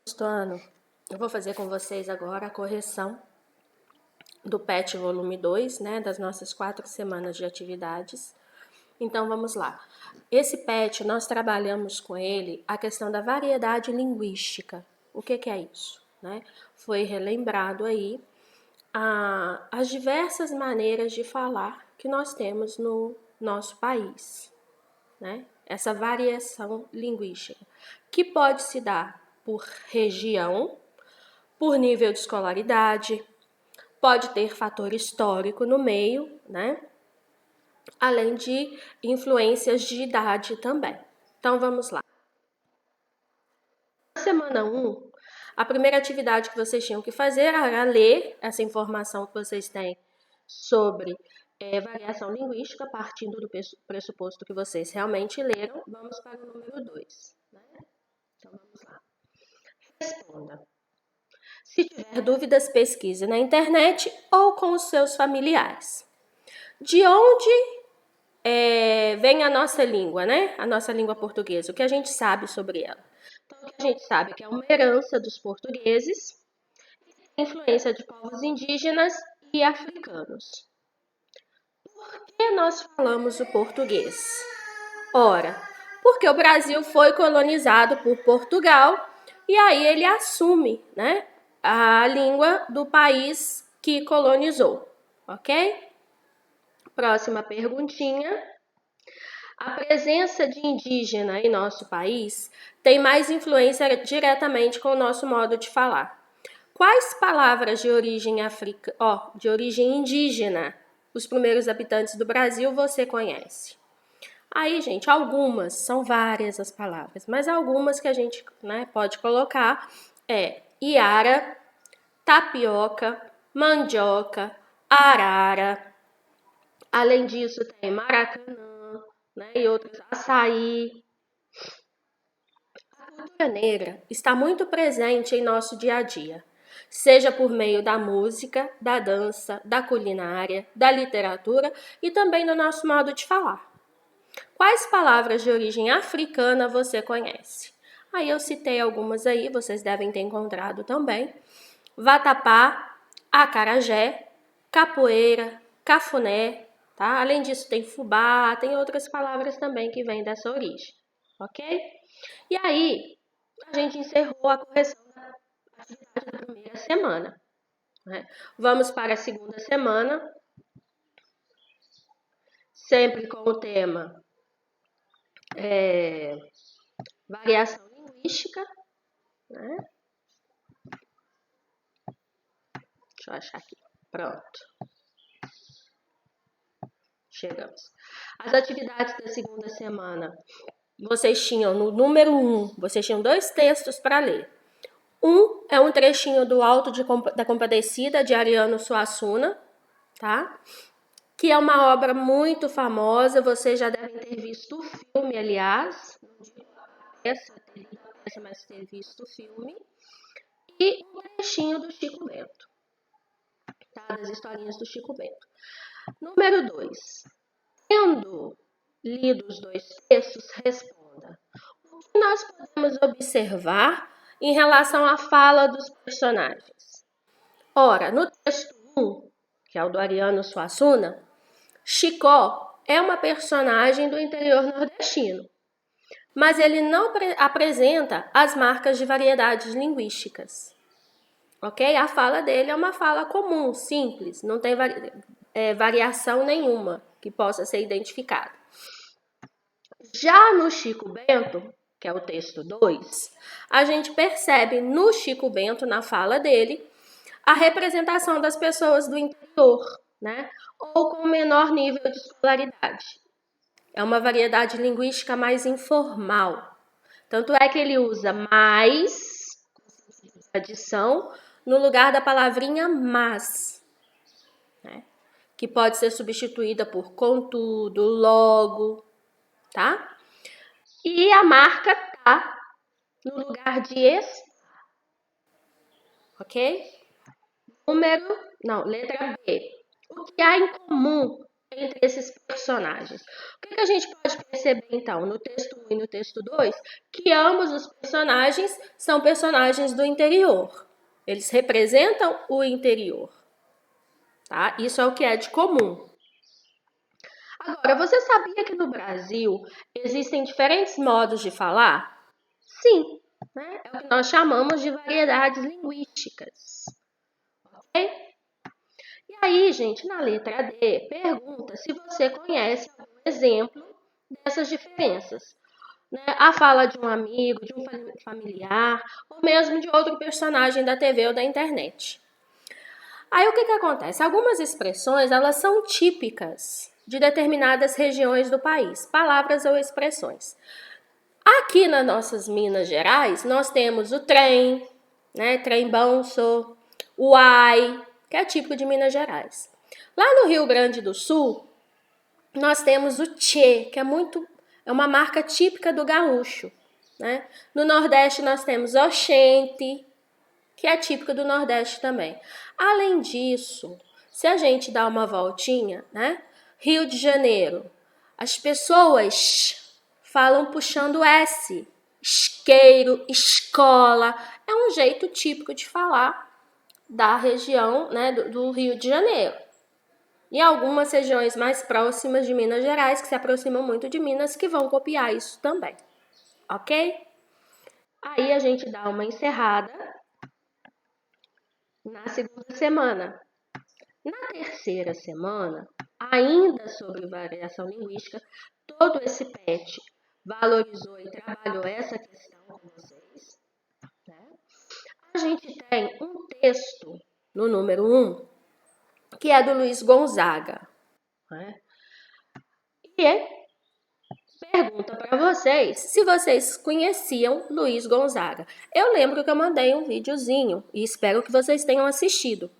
sexto ano, eu vou fazer com vocês agora a correção do PET volume 2, né, das nossas 4 semanas de atividades. Então, vamos lá. Esse PET, nós trabalhamos com ele a questão da variedade linguística. O que é isso? Né? Foi relembrado aí as diversas maneiras de falar que nós temos no nosso país, né? Essa variação linguística, que pode se dar por região, por nível de escolaridade, pode ter fator histórico no meio, né? Além de influências de idade também. Então, vamos lá. Na semana 1, a primeira atividade que vocês tinham que fazer era ler essa informação que vocês têm sobre variação linguística, partindo do pressuposto que vocês realmente leram. Vamos para o número 2. Né? Então, vamos lá. Responda. Se tiver dúvidas, pesquise na internet ou com os seus familiares. De onde vem a nossa língua, né? A nossa língua portuguesa, o que a gente sabe sobre ela? Então, o que a gente sabe é que é uma herança dos portugueses, influência de povos indígenas e africanos. Por que nós falamos o português? Ora, porque o Brasil foi colonizado por Portugal e aí ele assume, né, a língua do país que colonizou, ok? Próxima perguntinha. A presença de indígena em nosso país tem mais influência diretamente com o nosso modo de falar. Quais palavras de origem de origem indígena os primeiros habitantes do Brasil você conhece? Aí, gente, algumas, são várias as palavras, mas algumas que a gente, né, pode colocar iara, tapioca, mandioca, arara. Além disso, tem maracanã, né, e outros, açaí. A cultura negra está muito presente em nosso dia a dia, seja por meio da música, da dança, da culinária, da literatura e também do nosso modo de falar. Quais palavras de origem africana você conhece? Aí eu citei algumas aí, vocês devem ter encontrado também. Vatapá, acarajé, capoeira, cafuné, tá? Além disso tem fubá, tem outras palavras também que vêm dessa origem, ok? E aí, a gente encerrou a correção da atividade da primeira semana. Né? Vamos para a segunda semana, sempre com o tema variação linguística, né? Deixa eu achar aqui. Pronto. Chegamos. As atividades da segunda semana, vocês tinham no número 1, vocês tinham 2 textos para ler. Um é um trechinho do Alto da Compadecida, de Ariano Suassuna, tá? Que é uma obra muito famosa, vocês já devem ter visto o filme, aliás. Não digo a peça, mas ter visto o filme. E um trechinho do Chico Bento, tá? Das historinhas do Chico Bento. Número 2. Tendo lido os 2 textos, responda. O que nós podemos observar em relação à fala dos personagens? Ora, no texto 1, que é o do Ariano Suassuna, Chicó é uma personagem do interior nordestino, mas ele não apresenta as marcas de variedades linguísticas. Ok? A fala dele é uma fala comum, simples, não tem variação nenhuma que possa ser identificada. Já no Chico Bento, que é o texto 2, a gente percebe no Chico Bento, na fala dele, a representação das pessoas do interior, né? Ou com menor nível de escolaridade. É uma variedade linguística mais informal. Tanto é que ele usa mais, adição, no lugar da palavrinha mas, né? Que pode ser substituída por contudo, logo, tá? E a marca tá no lugar de estar, ok? Letra B. O que há em comum entre esses personagens. O que a gente pode perceber, então, no texto 1 e no texto 2? Que ambos os personagens são personagens do interior. Eles representam o interior. Tá? Isso é o que é de comum. Agora, você sabia que no Brasil existem diferentes modos de falar? Sim, né? É o que nós chamamos de variedades linguísticas. Ok? E aí, gente, na letra D, pergunta se você conhece algum exemplo dessas diferenças. Né? A fala de um amigo, de um familiar, ou mesmo de outro personagem da TV ou da internet. Aí o que acontece? Algumas expressões, elas são típicas de determinadas regiões do país, palavras ou expressões. Aqui nas nossas Minas Gerais, nós temos o trem, né? Trem banso, o ai, que é típico de Minas Gerais. Lá no Rio Grande do Sul, nós temos o tchê, que é uma marca típica do gaúcho, né? No Nordeste nós temos oxente, que é típica do Nordeste também. Além disso, se a gente dá uma voltinha, né? Rio de Janeiro, as pessoas falam puxando S. Isqueiro, escola, é um jeito típico de falar da região, né, do Rio de Janeiro. E algumas regiões mais próximas de Minas Gerais, que se aproximam muito de Minas, que vão copiar isso também. Ok? Aí a gente dá uma encerrada na segunda semana. Na terceira semana, ainda sobre variação linguística, todo esse PET valorizou e trabalhou essa questão com vocês. Né? A gente tem um texto no número 1, que é do Luiz Gonzaga. Né? E pergunta para vocês se vocês conheciam Luiz Gonzaga. Eu lembro que eu mandei um videozinho e espero que vocês tenham assistido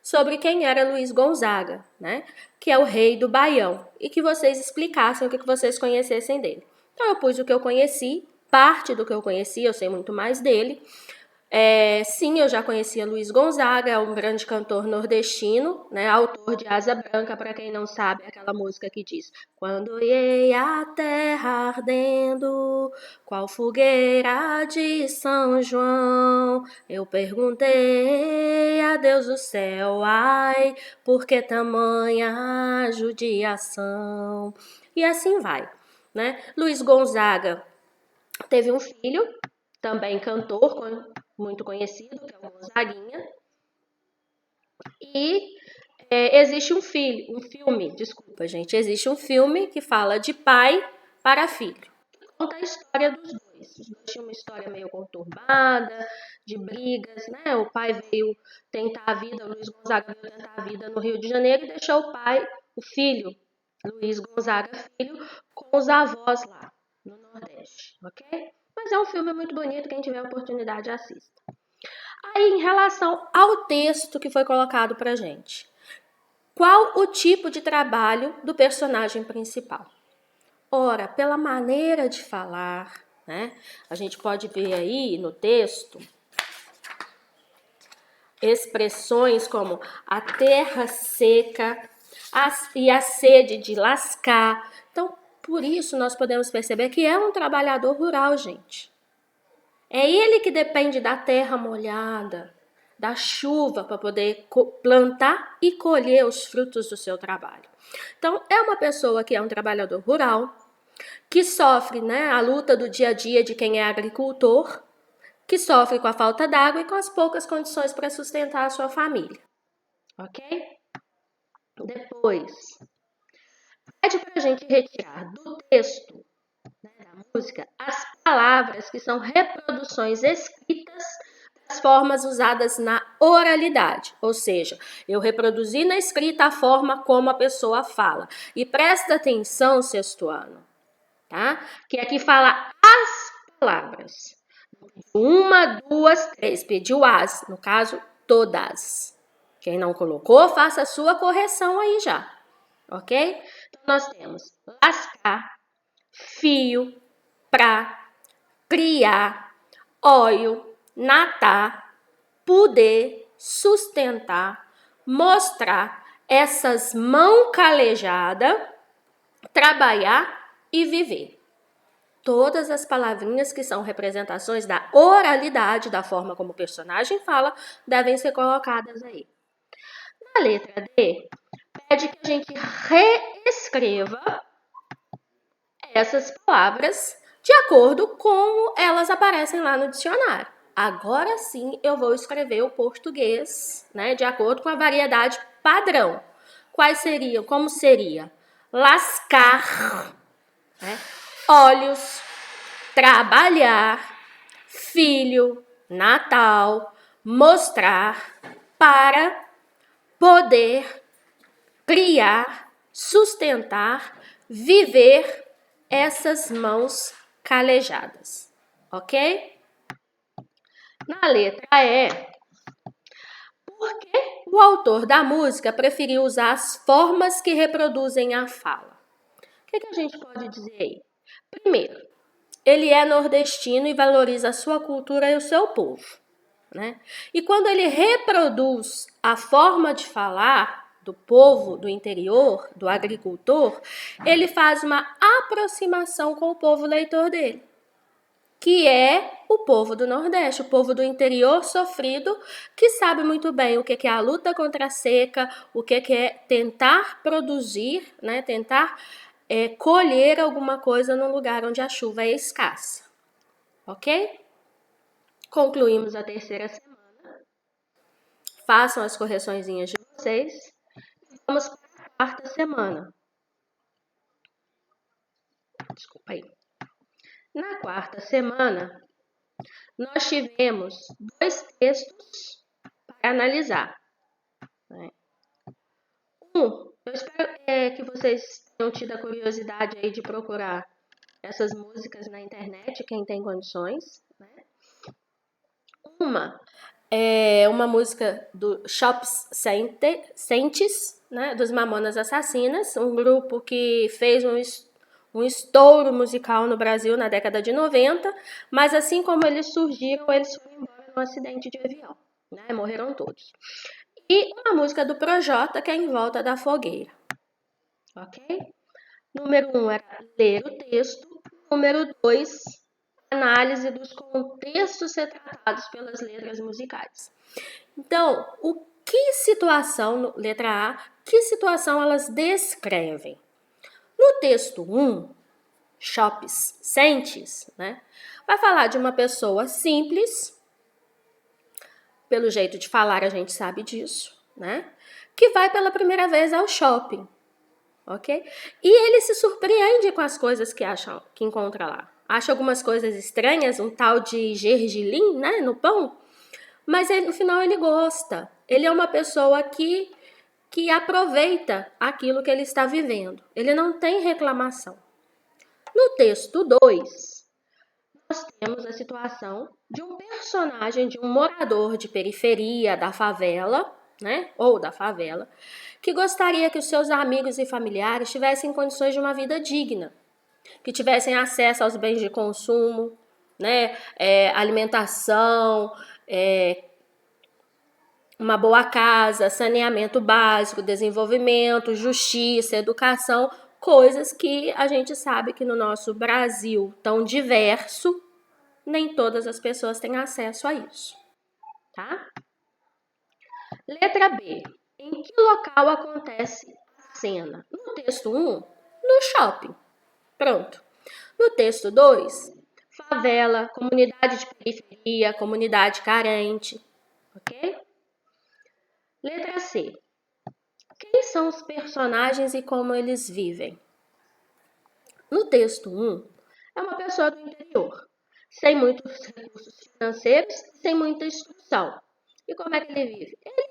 sobre quem era Luiz Gonzaga, né? Que é o rei do Baião, e que vocês explicassem o que vocês conhecessem dele. Então eu pus o que eu conheci, parte do que eu conheci, eu sei muito mais dele. Sim, eu já conhecia Luiz Gonzaga, é um grande cantor nordestino, né, autor de Asa Branca, para quem não sabe, é aquela música que diz: quando olhei a terra ardendo, qual fogueira de São João, eu perguntei a Deus do céu, ai, por que tamanha judiação? E assim vai, né? Luiz Gonzaga teve um filho, também cantor, muito conhecido, que é o Gonzaguinha. E existe existe um filme que fala de pai para filho. Conta a história dos dois. Os dois tinham uma história meio conturbada, de brigas, né? O pai veio tentar a vida, o Luiz Gonzaga veio tentar a vida no Rio de Janeiro e deixou o filho, Luiz Gonzaga filho, com os avós lá no Nordeste, ok? Mas é um filme muito bonito, quem tiver a oportunidade assista. Aí, em relação ao texto que foi colocado pra gente, qual o tipo de trabalho do personagem principal? Ora, pela maneira de falar, né? A gente pode ver aí no texto expressões como a terra seca e a sede de lascar. Então, por isso nós podemos perceber que é um trabalhador rural, gente. É ele que depende da terra molhada, da chuva para poder plantar e colher os frutos do seu trabalho. Então, é uma pessoa que é um trabalhador rural, que sofre, né, a luta do dia a dia de quem é agricultor, que sofre com a falta d'água e com as poucas condições para sustentar a sua família. Ok? Depois, pede para a gente retirar do texto, né, da música, as palavras que são reproduções escritas das formas usadas na oralidade, ou seja, eu reproduzi na escrita a forma como a pessoa fala. E presta atenção, sexto ano, tá? Que aqui fala as palavras. Uma, duas, três, pediu as, no caso, todas. Quem não colocou, faça a sua correção aí já, ok? Então, nós temos lascar, fio, pra, criar, óleo, natar, poder, sustentar, mostrar, essas mãos calejadas, trabalhar e viver. Todas as palavrinhas que são representações da oralidade, da forma como o personagem fala, devem ser colocadas aí. Na letra D, pede que a gente reescreva essas palavras de acordo com como elas aparecem lá no dicionário. Agora sim eu vou escrever o português, né, de acordo com a variedade padrão. Quais seriam? Como seria? Lascar, né? Olhos, trabalhar, filho, Natal, mostrar, para, poder, criar, sustentar, viver essas mãos calejadas, ok? Na letra E, por que o autor da música preferiu usar as formas que reproduzem a fala? O que a gente pode dizer aí? Primeiro, ele é nordestino e valoriza a sua cultura e o seu povo, né? E quando ele reproduz a forma de falar do povo do interior, do agricultor, ele faz uma aproximação com o povo leitor dele, que é o povo do Nordeste, o povo do interior sofrido, que sabe muito bem o que é a luta contra a seca, o que é tentar produzir, né, tentar colher alguma coisa num lugar onde a chuva é escassa, ok? Concluímos a terceira semana. Façam as correçõezinhas de vocês. Vamos para a quarta semana. Desculpa aí. Na quarta semana, nós tivemos 2 textos para analisar. Eu espero que vocês tenham tido a curiosidade aí de procurar essas músicas na internet, quem tem condições, né? Uma é uma música do Chops Saints, né, dos Mamonas Assassinas, um grupo que fez um estouro musical no Brasil na década de 90, mas assim como eles surgiram, eles foram embora num acidente de avião, né, morreram todos. E uma música do Projota, que é Em Volta da Fogueira, ok? Número 1 era ler o texto, número 2, análise dos contextos retratados pelas letras musicais. Então, que situação, letra A, que situação elas descrevem? No texto 1, Chops Sentes, né, vai falar de uma pessoa simples, pelo jeito de falar a gente sabe disso, né, que vai pela primeira vez ao shopping, ok? E ele se surpreende com as coisas que encontra lá. Acha algumas coisas estranhas, um tal de gergelim, né, no pão, mas no final ele gosta. Ele é uma pessoa que aproveita aquilo que ele está vivendo. Ele não tem reclamação. No texto 2, nós temos a situação de um personagem, de um morador de periferia da favela, né, ou da favela, que gostaria que os seus amigos e familiares tivessem condições de uma vida digna, que tivessem acesso aos bens de consumo, né, alimentação, uma boa casa, saneamento básico, desenvolvimento, justiça, educação, coisas que a gente sabe que no nosso Brasil tão diverso, nem todas as pessoas têm acesso a isso, tá? Letra B. Em que local acontece a cena? No texto 1, no shopping. Pronto. No texto 2, favela, comunidade de periferia, comunidade carente, ok? Letra C. Quem são os personagens e como eles vivem? No texto 1, é uma pessoa do interior, sem muitos recursos financeiros, sem muita instrução. E como é que ele vive? Ele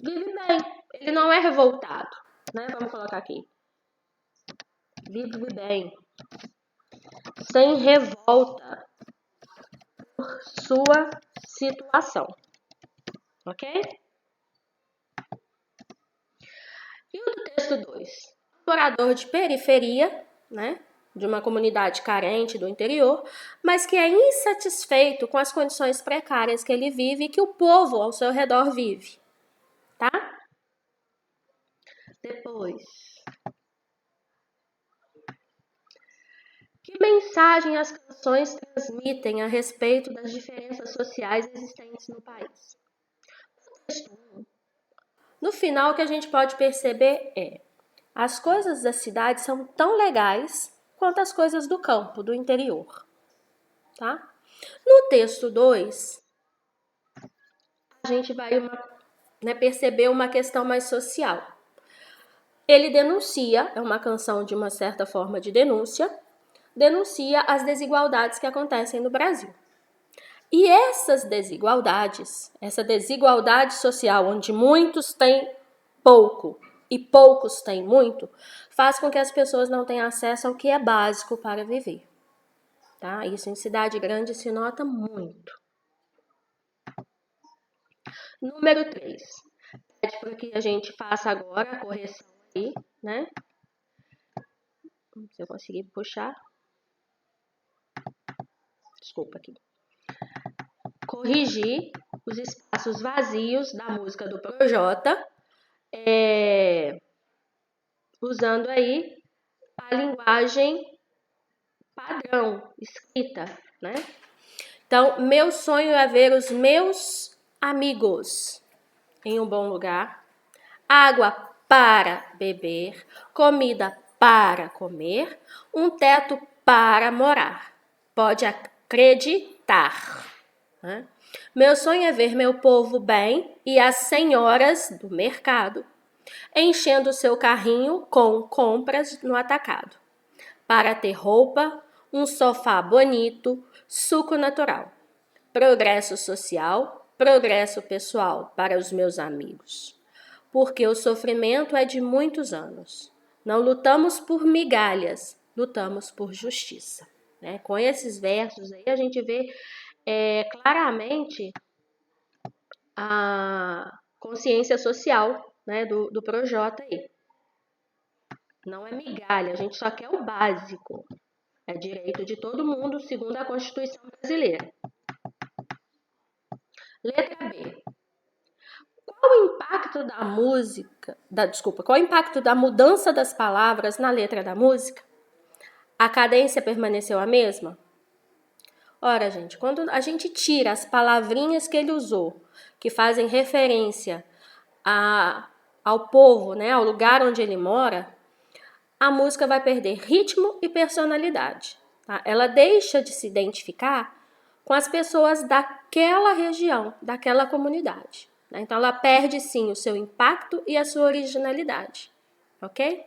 vive bem, ele não é revoltado, né? Vamos colocar aqui. Vive bem, sem revolta por sua situação, ok? E o texto 2? Morador de periferia, né, de uma comunidade carente do interior, mas que é insatisfeito com as condições precárias que ele vive e que o povo ao seu redor vive, tá? Depois, que mensagem as canções transmitem a respeito das diferenças sociais existentes no país? No final, o que a gente pode perceber é: as coisas da cidade são tão legais quanto as coisas do campo, do interior. Tá? No texto 2, a gente vai perceber uma questão mais social. Ele denuncia, é uma canção de uma certa forma de denúncia, denuncia as desigualdades que acontecem no Brasil. E essas desigualdades, essa desigualdade social, onde muitos têm pouco e poucos têm muito, faz com que as pessoas não tenham acesso ao que é básico para viver. Tá? Isso em cidade grande se nota muito. Número 3. Pede para que a gente faça agora a correção aí, né? Se eu conseguir puxar. Desculpa aqui. Corrigir os espaços vazios da música do Projota, usando aí a linguagem padrão, escrita, né? Então, meu sonho é ver os meus amigos em um bom lugar, água para beber, comida para comer, um teto para morar. Pode acreditar. Né? Meu sonho é ver meu povo bem e as senhoras do mercado enchendo seu carrinho com compras no atacado, para ter roupa, um sofá bonito, suco natural, progresso social, progresso pessoal para os meus amigos. Porque o sofrimento é de muitos anos. Não lutamos por migalhas, lutamos por justiça. Né? Com esses versos aí a gente vê claramente a consciência social, né, do Projota aí. Não é migalha, a gente só quer o básico. É direito de todo mundo, segundo a Constituição brasileira. Letra B. Qual o impacto da música, qual o impacto da mudança das palavras na letra da música? A cadência permaneceu a mesma? Ora, gente, quando a gente tira as palavrinhas que ele usou, que fazem referência ao povo, né, ao lugar onde ele mora, a música vai perder ritmo e personalidade. Tá? Ela deixa de se identificar com as pessoas daquela região, daquela comunidade. Né? Então, ela perde, sim, o seu impacto e a sua originalidade. Ok?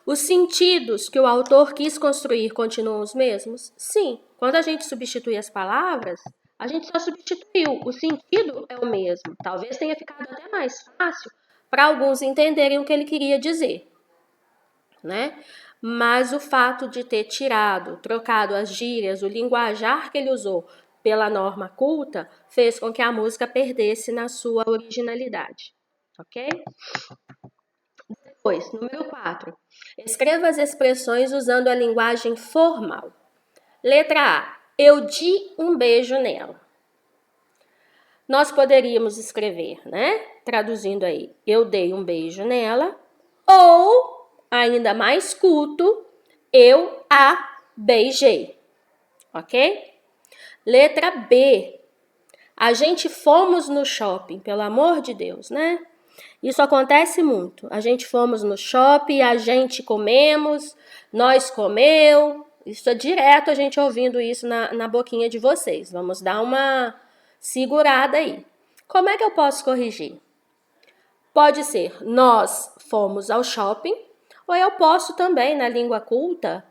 Os sentidos que o autor quis construir continuam os mesmos? Sim. Quando a gente substitui as palavras, a gente só substituiu. O sentido é o mesmo. Talvez tenha ficado até mais fácil para alguns entenderem o que ele queria dizer. Né? Mas o fato de ter trocado as gírias, o linguajar que ele usou pela norma culta, fez com que a música perdesse na sua originalidade. Ok? Depois, número 4. Escreva as expressões usando a linguagem formal. Letra A. Eu di um beijo nela. Nós poderíamos escrever, né? Traduzindo aí, eu dei um beijo nela. Ou, ainda mais culto, eu a beijei. Ok? Letra B. A gente fomos no shopping, pelo amor de Deus, né? Isso acontece muito. A gente fomos no shopping, a gente comemos, nós comeu. Isso é direto a gente ouvindo isso na boquinha de vocês. Vamos dar uma segurada aí. Como é que eu posso corrigir? Pode ser nós fomos ao shopping, ou eu posso também, na língua culta,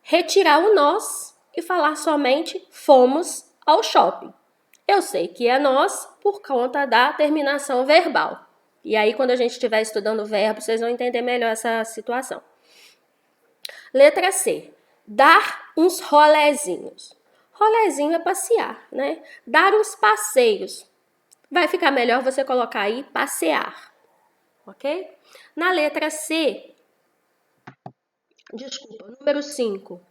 retirar o nós e falar somente fomos ao shopping. Eu sei que é nós por conta da terminação verbal. E aí, quando a gente estiver estudando o verbo, vocês vão entender melhor essa situação. Letra C. Dar uns rolezinhos. Rolezinho é passear, né? Dar uns passeios. Vai ficar melhor você colocar aí passear. Ok? Na letra C, número 5.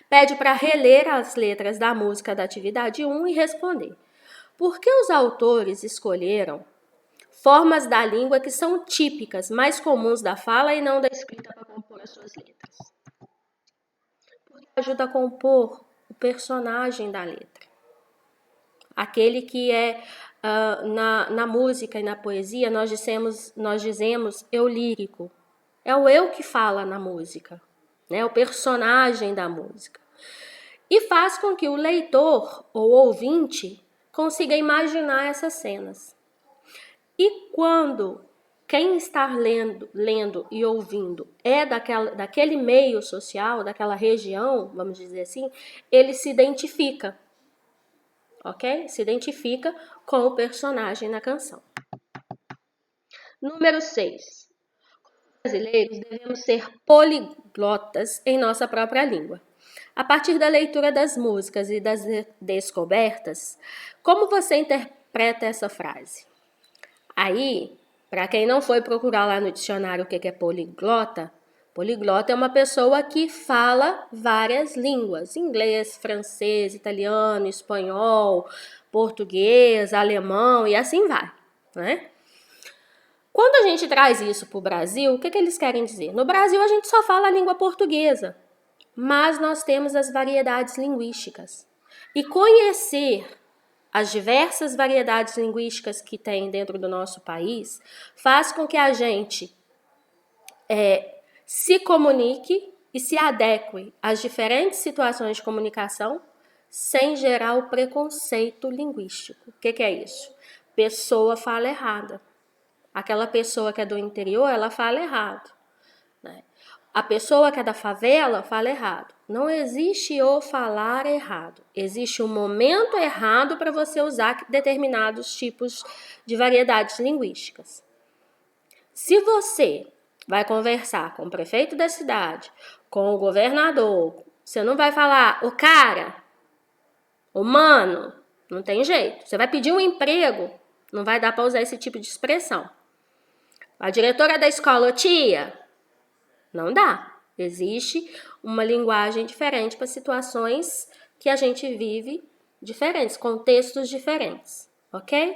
Pede para reler as letras da música da atividade 1 e responder. Por que os autores escolheram formas da língua que são típicas, mais comuns da fala e não da escrita para compor as suas letras. Porque ajuda a compor o personagem da letra. Aquele que é na música e na poesia, nós dizemos eu lírico. É o eu que fala na música, né? O personagem da música. E faz com que o leitor ou ouvinte consiga imaginar essas cenas. E quando quem está lendo e ouvindo é daquele meio social, daquela região, vamos dizer assim, ele se identifica, ok? Se identifica com o personagem na canção. Número 6. Brasileiros devemos ser poliglotas em nossa própria língua. A partir da leitura das músicas e das descobertas, como você interpreta essa frase? Aí, para quem não foi procurar lá no dicionário o que é poliglota, poliglota é uma pessoa que fala várias línguas, inglês, francês, italiano, espanhol, português, alemão e assim vai, né? Quando a gente traz isso para o Brasil, o que eles querem dizer? No Brasil a gente só fala a língua portuguesa, mas nós temos as variedades linguísticas. E conhecer as diversas variedades linguísticas que tem dentro do nosso país faz com que a gente se comunique e se adeque às diferentes situações de comunicação sem gerar o preconceito linguístico. O que é isso? Pessoa fala errada. Aquela pessoa que é do interior, ela fala errado, né? A pessoa que é da favela fala errado. Não existe o falar errado. Existe um momento errado para você usar determinados tipos de variedades linguísticas. Se você vai conversar com o prefeito da cidade, com o governador, você não vai falar o cara, o mano, não tem jeito. Você vai pedir um emprego, não vai dar para usar esse tipo de expressão. A diretora da escola, tia, não dá. Existe uma linguagem diferente para situações que a gente vive diferentes, contextos diferentes, ok?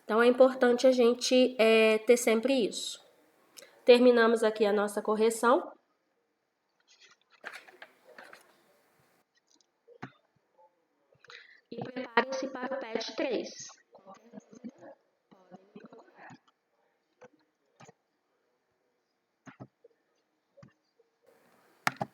Então é importante a gente ter sempre isso. Terminamos aqui a nossa correção. E prepare-se para o PET 3.